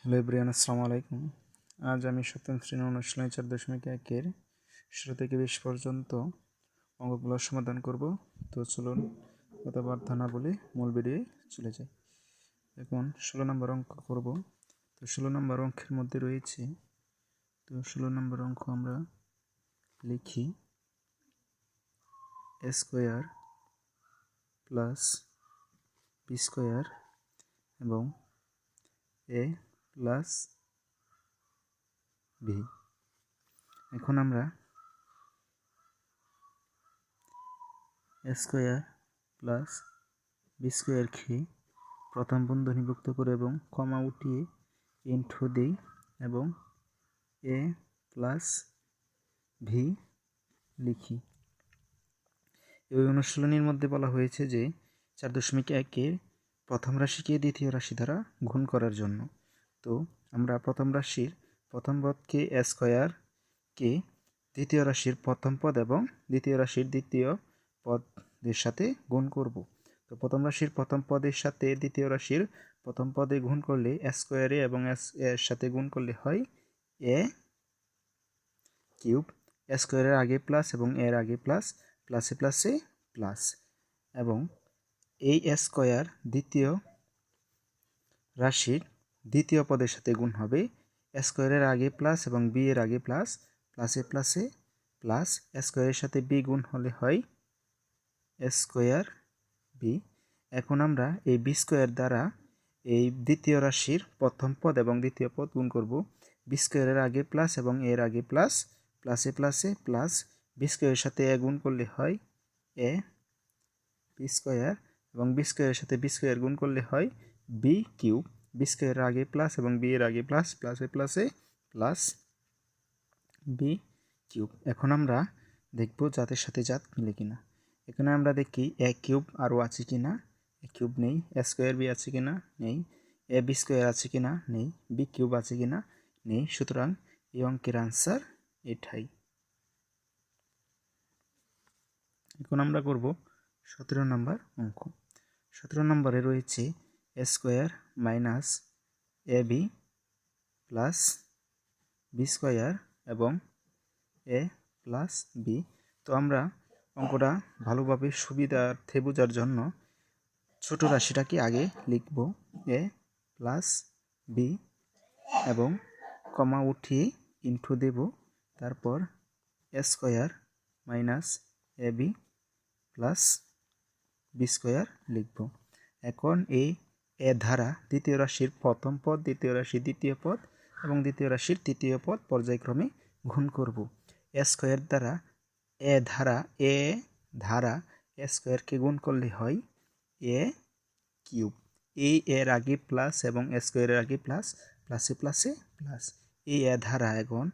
Hello everyone, আসসালামু আলাইকুম। আজ আমি সপ্তম শ্রেণীর অনুশীলনী 4.1-এর শুরু থেকে 20 পর্যন্ত অঙ্কগুলো সমাধান করব। তো চলুন কথাবার্তা বলে মূল ভিডিওয়ে চলে যাই। এখন 16 নম্বর অঙ্ক করব। তো 16 নম্বর অঙ্কের মধ্যে রয়েছে, তো 16 নম্বর অঙ্ক আমরা লিখি a square plus b square এবং a প্লাস বি। এখন আমরা a স্কোয়ার প্লাস বি স্কোয়ারকে প্রথম বন্ধনীভুক্ত করে এবং কমা উঠিয়ে ইনটু দিই এবং এ প্লাস ভি লিখি। এই অনুশীলনীর মধ্যে বলা হয়েছে যে 4.1-এর প্রথম রাশিকে দ্বিতীয় রাশি দ্বারা গুণ করার জন্য। তো আমরা প্রথম রাশির প্রথম পদকে এ স্কোয়ারকে দ্বিতীয় রাশির প্রথম পদ এবং দ্বিতীয় রাশির দ্বিতীয় পদের সাথে গুণ করব। তো প্রথম রাশির প্রথম পদের সাথে দ্বিতীয় রাশির প্রথম পদে গুণ করলে এ স্কোয়ারে এবং এর সাথে গুণ করলে হয় এ কিউব। এ স্কোয়ারের আগে প্লাস এবং এর আগে প্লাস, প্লাসে প্লাসে প্লাস, এবং এই এ স্কোয়ার দ্বিতীয় রাশির দ্বিতীয় পদের সাথে গুণ হবে এ স্কোয়ারের আগে প্লাস এবং বি এর আগে প্লাস, প্লাসে প্লাসে প্লাস, এ স্কোয়ারের সাথে বি গুণ হলে হয় এ স্কোয়ার বি। এখন আমরা এই বি স্কোয়ার দ্বারা এই দ্বিতীয় রাশির প্রথম পদ এবং দ্বিতীয় পদ গুণ করব। বি স্কোয়ারের আগে প্লাস এবং এর আগে প্লাস, প্লাসে প্লাসে প্লাস, বি স্কোয়ারের সাথে এ গুণ করলে হয় এ বি স্কোয়ার এবং বি স্কোয়ারের সাথে বি স্কোয়ার গুণ করলে হয় বি কিউব। বি স্কোয়ারের আগে প্লাস এবং বি এর আগে প্লাস, প্লাসে প্লাসে প্লাস, বি কিউব। এখন আমরা দেখব জাতের সাথে জাত মিলে কিনা। এখানে আমরা দেখি এ কিউব আরও আছে কিনা, এ কিউব নেই। এ স্কোয়ার বি আছে কিনা, নেই। এ বি স্কোয়ার আছে কিনা, নেই। বি কিউব আছে কিনা, নেই। সুতরাং এই অঙ্কের আনসার এটাই। এখন আমরা করব 17 নম্বর অঙ্ক। 17 নম্বরে রয়েছে a square minus A B plus b square এবং এ প্লাস বি। তো আমরা অঙ্কটা ভালোভাবে সুবিধার্থে বোঝার জন্য ছোট রাশিটাকে আগে লিখব এ প্লাস বি এবং কমা উঠিয়ে ইনটু দেব, তারপর এ square minus A B plus b square লিখব। এখন এই এ ধারা দ্বিতীয় রাশির প্রথম পদ, দ্বিতীয় রাশির দ্বিতীয় পদ এবং দ্বিতীয় রাশির তৃতীয় পদ পর্যায়ক্রমে গুণ করব। এ স্কোয়ার দ্বারা এ ধারা এ স্কোয়ারকে গুণ করলে হয় এ কিউব। এই এর আগে প্লাস এবং এ স্কোয়ারের আগে প্লাস, প্লাসে প্লাসে প্লাস। এই এ ধারা এখন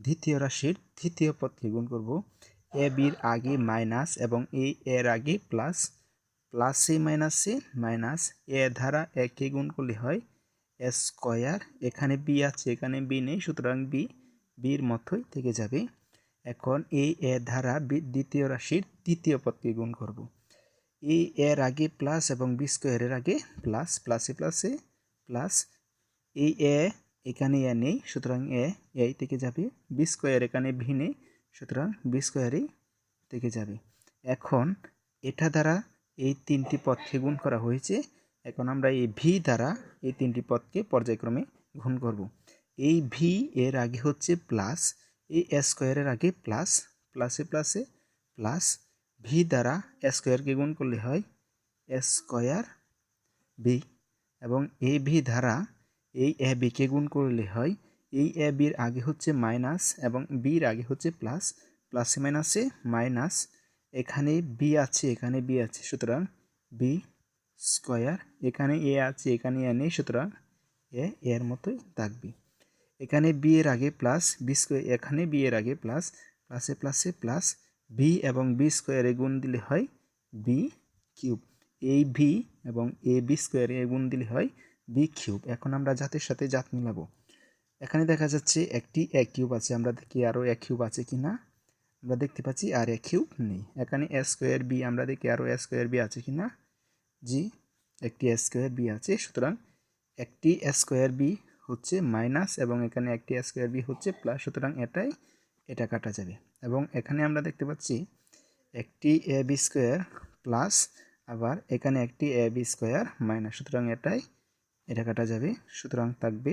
দ্বিতীয় রাশির তৃতীয় পদকে গুণ করব। এ বির আগে মাইনাস এবং এই এর আগে প্লাস, প্লাসে মাইনাসে মাইনাস, এ ধারা একে গুণ করলে হয় এ স্কোয়ার। এখানে বি আছে, এখানে বি নেই, সুতরাং বি বির মতোই থেকে যাবে। এখন এই এ ধারা দ্বিতীয় রাশির তৃতীয় পদকে গুণ করব। এই এর আগে প্লাস এবং বি স্কোয়ারের আগে প্লাস, প্লাসে প্লাসে প্লাস, এই এ এখানে এ নেই, সুতরাং এ থেকে যাবে। বি স্কোয়ার এখানে ভি নেই, সুতরাং বি স্কোয়ারই থেকে যাবে। এখন এটা দ্বারা এই তিনটি পদকে গুণ করা হয়েছে। এখন আমরা এই ভি দ্বারা এই তিনটি পদকে পর্যায়ক্রমে গুণ করব। এই ভি এর আগে হচ্ছে প্লাস, এই এ স্কোয়ারের আগে প্লাস, প্লাসে প্লাসে প্লাস, ভি দ্বারা এ স্কোয়ারকে গুণ করলে হয় এ স্কোয়ার বি এবং এ ভি দ্বারা এই এ বিকে গুণ করলে হয়, এই এ বির আগে হচ্ছে মাইনাস এবং বির আগে হচ্ছে প্লাস, প্লাসে মাইনাসে মাইনাস, এখানে বি আছে, এখানে বি আছে, সুতরাং বি স্কোয়ার। এখানে এ আছে, এখানে এ নেই, সুতরাং এর মতোই থাকবে। এখানে বি এর আগে প্লাস, বি স্কোয়ার, এখানে বি এর আগে প্লাস, প্লাসে প্লাসে প্লাস, বি এবং বি স্কোয়ারে গুণ দিলে হয় বি কিউব। এই ভি এবং এ বি স্কোয়ারে গুণ দিলে হয় বি কিউব। এখন আমরা জাতের সাথে জাত মিলাবো। এখানে দেখা যাচ্ছে একটি এ কিউব আছে, আমরা দেখি আরও এ কিউব আছে কিনা। আমরা দেখতে পাচ্ছি আর এ কিউব নেই। এখানে এ স্কোয়ার বি, আমরা দেখি আরও এ স্কোয়ার বি আছে কিনা। জি, একটি এ স্কোয়ার বি আছে, সুতরাং একটি এ স্কোয়ার বি হচ্ছে মাইনাস এবং এখানে একটি স্কোয়ার বি হচ্ছে প্লাস, সুতরাং এটা কাটা যাবে। এবং এখানে আমরা দেখতে পাচ্ছি একটি এ বি স্কোয়ার প্লাস, আবার এখানে একটি এ বি স্কোয়ার মাইনাস, সুতরাং এটা কাটা যাবে। সুতরাং থাকবে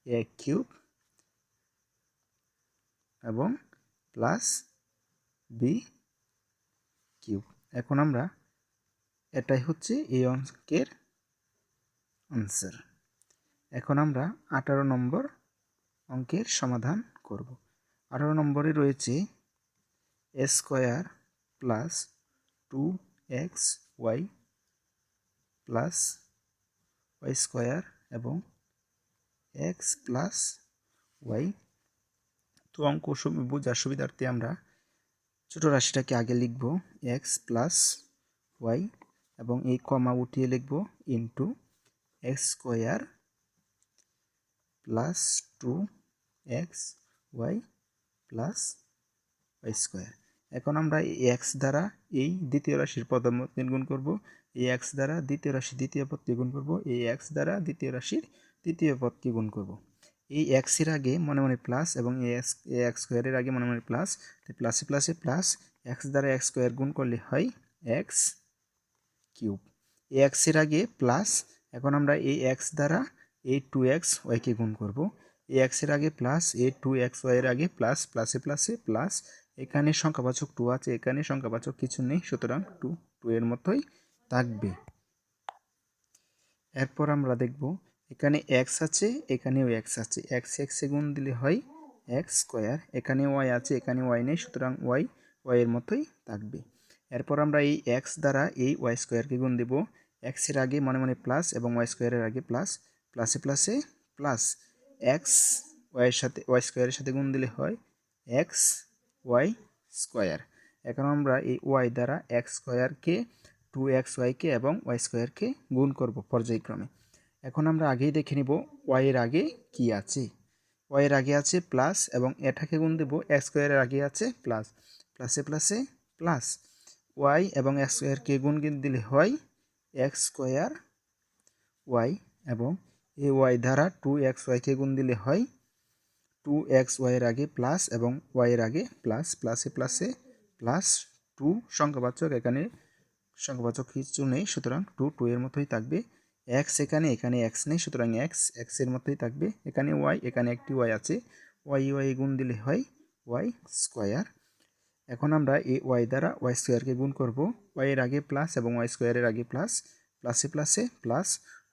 এ কিউব এবং প্লাস বি কিউব। এখন আমরা এটাই হচ্ছে এই অঙ্কের আনসার। এখন আমরা 18 নম্বর অঙ্কের সমাধান করব। 18 নম্বরে রয়েছে a square plus 2xy plus y square এবং এক্স প্লাস ওয়াই। তো অঙ্ক বোঝার সুবিধার্থে আমরা ছোট রাশিটাকে আগে লিখব এক্স প্লাস ওয়াই এবং এই কমা উঠিয়ে লিখব into x square plus 2xy plus y square. এখন আমরা এই এক্স দ্বারা এই দ্বিতীয় রাশির প্রথম পদকে গুণ করব, এই এক্স দ্বারা দ্বিতীয় রাশির দ্বিতীয় পদকে গুণ করব, এই এক্স দ্বারা দ্বিতীয় রাশির তৃতীয় পদকে গুণ করব। এই এক্সের আগে মনে মনে প্লাস এবং এই এক্স স্কোয়ারের আগে মনে মনে প্লাস, প্লাসে প্লাসে প্লাস, এক্স দ্বারা এক্স স্কোয়ার গুণ করলে হয় এক্স কিউব। এই এক্সের আগে প্লাস, এখন আমরা এই এক্স দ্বারা এই 2x ওয়াইকে গুণ করব, এই এক্সের আগে প্লাস, এই 2x ওয়াইয়ের আগে প্লাস, প্লাসে প্লাসে প্লাস, এখানে সংখ্যাবাচক 2 আছে, এখানে সংখ্যাবাচক কিছু নেই, সুতরাং 2 এর মতোই থাকবে। এরপর আমরা দেখব এখানে এক্স আছে, এখানেও এক্স আছে, এক্স এক্সে গুণ দিলে হয় এক্স স্কোয়ার, এখানে ওয়াই আছে, এখানে ওয়াই নেই, সুতরাং ওয়াই এর মতোই থাকবে। এরপর আমরা এই এক্স দ্বারা এই ওয়াই স্কোয়ারকে গুণ দেব, এক্সের আগে মনে মনে প্লাস এবং ওয়াই স্কোয়ারের আগে প্লাস, প্লাসে প্লাসে প্লাস, এক্স ওয়াই স্কোয়ারের সাথে গুণ দিলে হয় এক্স ওয়াই স্কোয়ার। এখন আমরা এই ওয়াই দ্বারা এক্স স্কোয়ারকে 2xyকে এবং ওয়াই স্কোয়ারকে গুণ করব পর্যায়ক্রমে। এখন আমরা আগেই দেখে নিব ওয়াই এর আগে কি আছে। ওয়াই এর আগে আছে প্লাস এবং এটাকে গুণ দেব, এক্স স্কোয়ারের আগে আছে প্লাস, প্লাসে প্লাসে প্লাস, ওয়াই এবং এক্স স্কোয়ারকে গুণ দিলে হয় এক্স স্কোয়ার ওয়াই এবং এই ওয়াই দ্বারা 2xyকে গুণ দিলে হয় 2xy এর আগে প্লাস এবং ওয়াই এর আগে প্লাস, প্লাসে প্লাসে প্লাস, 2 সংখ্যাবাচক, এখানে সংখ্যাবাচক কিছু নেই, সুতরাং 2 এর মতোই থাকবে। এক্স এখানে এক্স নেই, সুতরাং এক্স এর মতোই থাকবে। এখানে ওয়াই, এখানে একটি ওয়াই আছে, ওয়াই গুণ দিলে হয় ওয়াই স্কোয়ার। এখন আমরা এই ওয়াই দ্বারা ওয়াই স্কোয়ারকে গুণ করব, ওয়াই এর আগে প্লাস এবং ওয়াই স্কোয়ারের আগে প্লাস, প্লাসে প্লাসে প্লাস,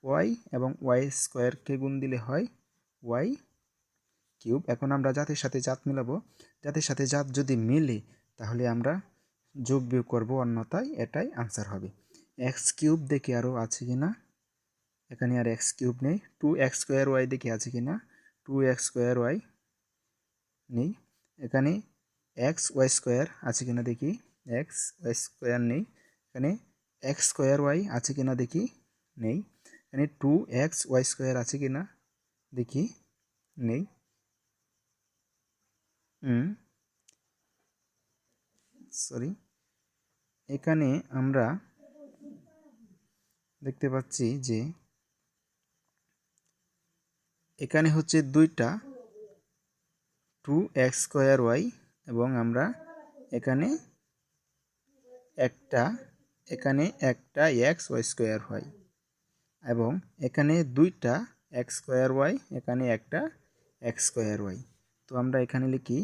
ওয়াই এবং ওয়াই স্কোয়ারকে গুণ দিলে হয় ওয়াই কিউব। এখন আমরা জাতের সাথে জাত মিলাবো, জাতের সাথে জাত যদি মিলে তাহলে আমরা যোগ বিয়োগ করবো, অন্যথায় এটাই আনসার হবে। এক্স কিউব দেখে আরও আছে কিনা, এখানে আর এক্স কিউব নেই। 2x স্কোয়ার ওয়াই দেখে আছে কিনা, 2x স্কোয়ার ওয়াই নেই। এখানে এক্স ওয়াই স্কোয়ার আছে কিনা দেখি, এক্স ওয়াই স্কোয়ার নেই। এখানে এক্স স্কোয়ার ওয়াই আছে কিনা দেখি, নেই। এখানে 2x ওয়াই স্কোয়ার আছে কিনা দেখি, নেই। সরি, এখানে আমরা দেখতে পাচ্ছি যে এখানে হচ্ছে দুইটা 2x স্কোয়ার ওয়াই এবং আমরা এখানে একটা এক্স ওয়াই স্কোয়ার ওয়াই এবং এখানে দুইটা এক্স স্কোয়ার ওয়াই, এখানে একটা এক্স স্কোয়ার ওয়াই। তো আমরা এখানে লিখি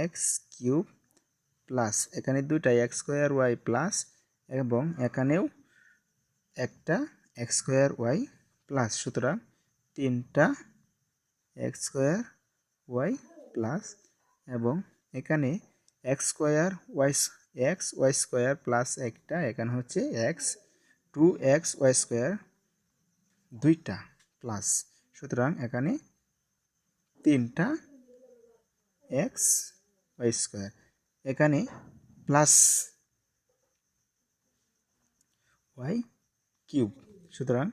এক্স কিউব প্লাস, এখানে দুইটা এক্স স্কোয়ার ওয়াই প্লাস এবং এখানেও একটা এক্স স্কোয়ার ওয়াই প্লাস, সুতরাং তিনটা এক্স স্কোয়ার ওয়াই প্লাস এবং এখানে x square y square plus একটা, এখানে হচ্ছে এক্স 2x ওয়াই স্কোয়ার দুইটা প্লাস, সুতরাং এখানে তিনটা এক্স ওয়াই স্কোয়ার, এখানে প্লাস ওয়াই কিউব, সুতরাং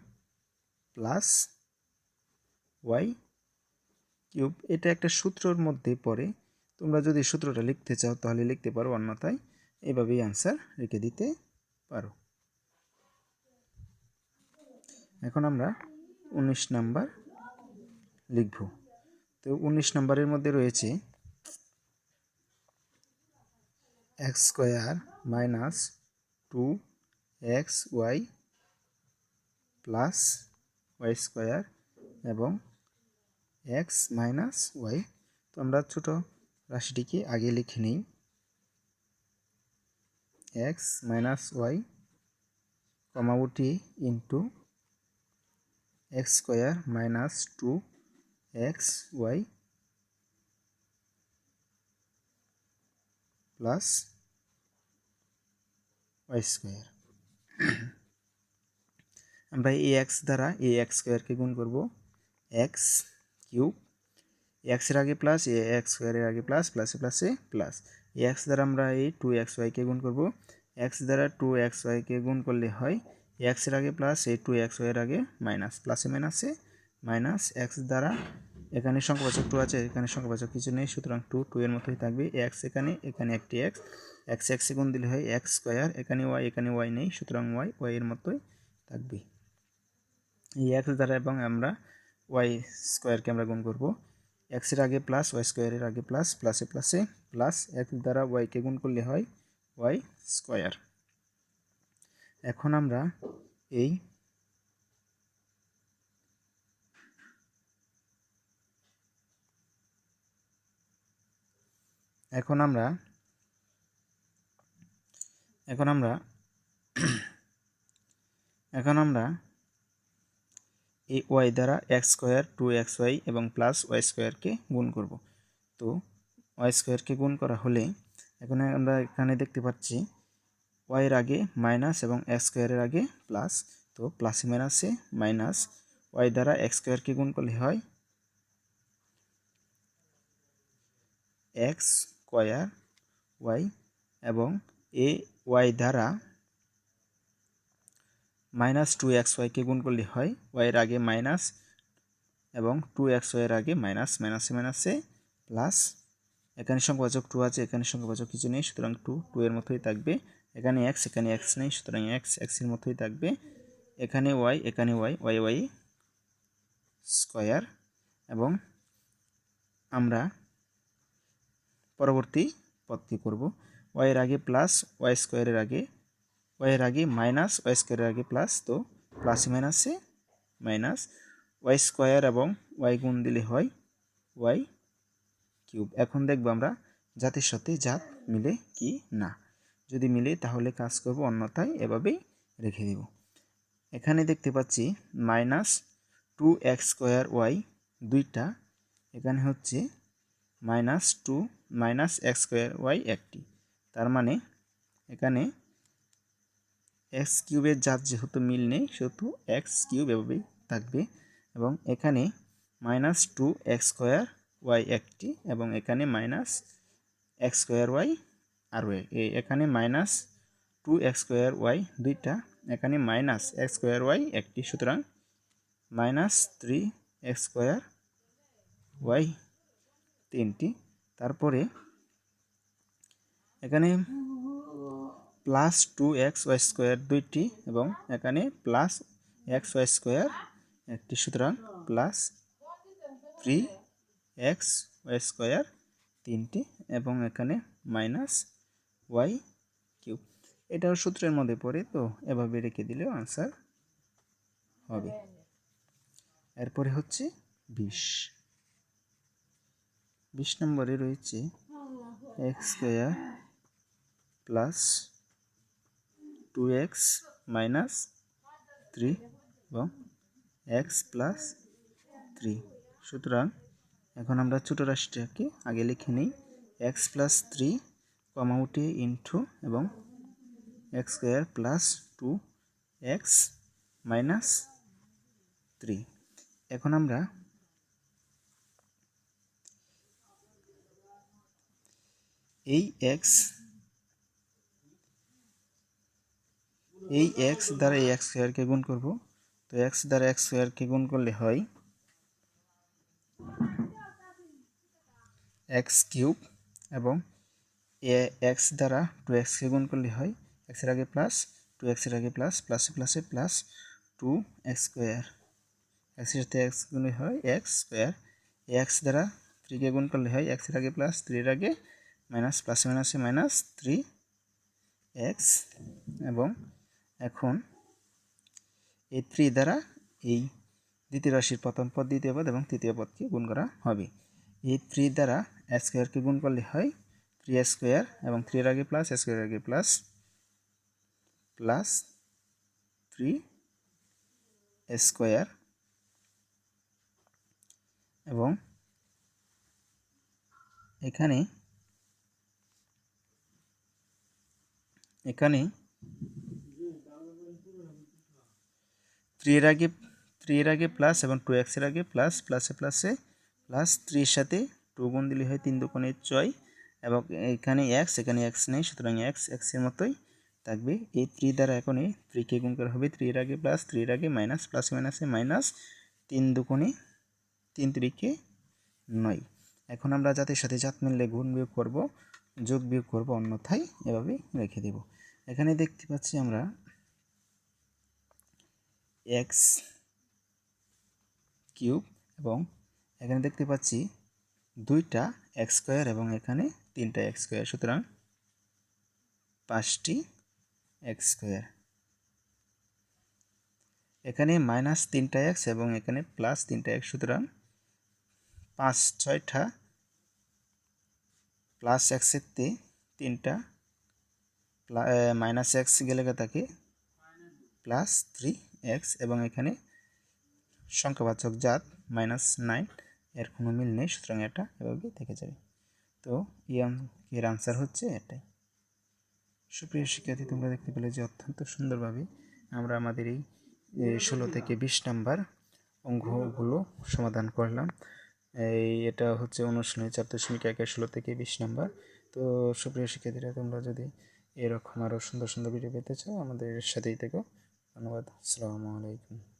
প্লাস ওয়াই কিউব। এটা একটা সূত্রর মধ্যে পড়ে, তোমরা যদি সূত্রটা লিখতে চাও তাহলে লিখতে পারো, অন্যথায় এভাবেই আনসার রেখে দিতে পারো। এখন আমরা 19 নাম্বার লিখব। তো 19 নম্বরের মধ্যে রয়েছে x square minus 2xy plus y square এবং এক্স মাইনাস ওয়াই। তো আমরা ছোট রাশিটিকে আগে লিখে নিই। এক্স মাইনাস ওয়াই কমাউটি into x square minus 2xy plus y square. আমরা এই এক্স দ্বারা এই এক্স স্কোয়ারকে গুণ করব এক্স কিউব, এক্সের আগে প্লাস এ এক্স স্কোয়ারের আগে প্লাস, প্লাসে প্লাসে প্লাস। এই এক্স দ্বারা আমরা এই 2xyকে গুণ করব। এক্স দ্বারা 2xyকে গুণ করলে হয় এক্সের আগে প্লাস এই 2xy এর আগে মাইনাস, প্লাসে মাইনাসে মাইনাস। এক্স দ্বারা এখানে সংখ্যাবাচক 2 আছে, এখানে সংখ্যাবাচক কিছু নেই, সুতরাং 2 এর মতোই থাকবে। এক্স এখানে, এখানে একটি এক্স, এক্স এক্সে গুণ দিলে হয় এক্স স্কোয়ার, এখানে ওয়াই নেই, সুতরাং ওয়াই এর মতোই থাকবে। এই এক্স দ্বারা এবং আমরা ওয়াই স্কোয়ারকে আমরা গুণ করব। এক্সের আগে প্লাস, ওয়াই স্কোয়ারের আগে প্লাস, প্লাসে প্লাসে প্লাস। এক্স দ্বারা ওয়াইকে গুণ করলে হয় ওয়াই স্কোয়ার। এখন আমরা এই এখন আমরা এই ওয়াই দ্বারা এক্স স্কোয়ার 2xy এবং প্লাস ওয়াই স্কোয়ারকে গুণ করব। তো ওয়াই স্কোয়ারকে গুণ করা হলে এখন আমরা এখানে দেখতে পাচ্ছি ওয়াই এর আগে মাইনাস এবং এক্স স্কোয়ারের আগে প্লাস, তো প্লাসে মাইনাসে মাইনাস। ওয়াই দ্বারা এক্স স্কোয়ারকে গুণ করলে হয় এক্স স্কোয়ার ওয়াই এবং এ ওয়াই দ্বারা মাইনাস 2xyকে গুণ করলে হয় ওয়াই এর আগে মাইনাস এবং 2xy এর আগে মাইনাস, মাইনাসে মাইনাসে প্লাস। এখানে সংখ্যাবাচক 2 আছে, এখানে সংখ্যাবাচক কিছু নেই, সুতরাং 2 এর মতোই থাকবে। এখানে এক্স নেই, সুতরাং এক্স এর মতোই থাকবে। এখানে ওয়াই স্কোয়ার এবং আমরা পরবর্তী পদটি করব। ওয়াই এর আগে প্লাস, ওয়াই স্কোয়ারের আগে ওয়াই এর আগে মাইনাস, ওয়াই স্কোয়ারের আগে প্লাস, তো প্লাসে মাইনাসে মাইনাস। ওয়াই স্কোয়ার এবং ওয়াই গুণ দিলে হয় ওয়াই কিউব। এখন দেখব আমরা জাতের সাথে জাত মিলে কি না। যদি মিলে তাহলে কাজ করব, অন্যথায় এভাবেই রেখে দেব। এখানে দেখতে পাচ্ছি মাইনাস 2x² দুইটা, এখানে হচ্ছে মাইনাস x² একটি। তার মানে এখানে এক্স কিউবের জাত যেহেতু মিল নেই, সেহেতু এক্স কিউব এভাবেই থাকবে। এবং এখানে -2x² একটি এবং এখানে -x² আরও এখানে -2x² দুইটা, এখানে -x² একটি, সুতরাং -3x² তিনটি। তারপরে এখানে +2xy² দুইটি এবং এখানে +xy² একটি, সুতরাং +3xy² তিনটি এবং এখানে -y³। এটাও সূত্রের মধ্যে পড়ে, তো এভাবে রেখে দিলেও আনসার হবে। এরপরে হচ্ছে 20 নম্বরে রয়েছে x² প্লাস 2x মাইনাস 3 এবং x প্লাস 3। সুতরাং এখন আমরা ছোট রাশিটাকে আগে লিখে নিই। x প্লাস 3 কমাউটে ইন্টু এবং x² প্লাস 2x মাইনাস 3। এখন আমরা এই x দ্বারা এই x² গুণ করব। তো x দ্বারা x² গুণ করলে হয় x³ এবং x দ্বারা 2x গুণ করলে হয় x এর আগে প্লাস, 2x এর আগে প্লাস, প্লাসে প্লাসে প্লাস 2x²। এক্সের সাথে এক্স গুণ হয় এক্স স্কোয়ার, এক্স দ্বারা 3কে গুণ করলে হয় এক্সের আগে প্লাস 3 এর আগে মাইনাস, প্লাসে মাইনাসে মাইনাস 3x, এবং এখন এই 3 দ্বারা এই দ্বিতীয় রাশির প্রথম পদ, দ্বিতীয় পদ এবং তৃতীয় পদকে গুণ করা হবে। এই 3 দ্বারা স্কোয়ারকে গুণ করলে হয় 3 স্কোয়ার, এবং 3 এর আগে প্লাস, স্কোয়ারের আগে প্লাস, প্লাস 3 স্কোয়ার, এবং এখানে 3 এর আগে প্লাস এবং 2x এর আগে প্লাস, প্লাসে প্লাসে প্লাস, 3 এর সাথে 2 গুণ দিলে হয় 3 দুগুণে 6, এবং এখানে এখানে x নেই, সুতরাং x এর মতোই থাকবে। এই 3 দ্বারা এখন এই 3কে গুণ করা হবে 3 এর আগে প্লাস, 3 এর আগে মাইনাস, প্লাসে মাইনাসে মাইনাস, 3 দুগুণে 3 3কে 9। এখন আমরা জাতের সাথে জাত মিললে গুণ বিয়োগ করব, যোগ বিয়োগ করব, অন্যথায় এভাবে রেখে দেব। এখানে দেখতে পাচ্ছি আমরা এক্স কিউব, এবং এখানে দেখতে পাচ্ছি 2টা এক্স স্কোয়ার এবং এখানে 3টা এক্স স্কোয়ার, সুতরাং 5টি এক্স স্কোয়ার। এখানে মাইনাস 3টা এক্স এবং এখানে প্লাস 3টা এক্স, সুতরাং 5 6টা প্লাস এক্সেতে 3টা মাইনাস এক্স গেলে থাকে প্লাস 3x, এবং এখানে সংখ্যাবাচক জাত -9, এর কোনো মিল নেই, সুতরাং এটা এভাবে থেকে যাবে। তো এর আনসার হচ্ছে এটাই। সুপ্রিয় শিক্ষার্থী, তোমরা দেখতে পেলে যে অত্যন্ত সুন্দরভাবে আমরা আমাদের এই 16 থেকে 20 নাম্বার অঙ্কগুলো সমাধান করলাম। এটা হচ্ছে অনুশীলনী 4.1 16 থেকে 20 নাম্বার। তো সুপ্রিয় শিক্ষার্থীরা, তোমরা যদি এরকম আরও সুন্দর সুন্দর ভিডিও পেতে চাও আমাদের সাথেই থেকো। ধন্যবাদ। আসসালামু আলাইকুম।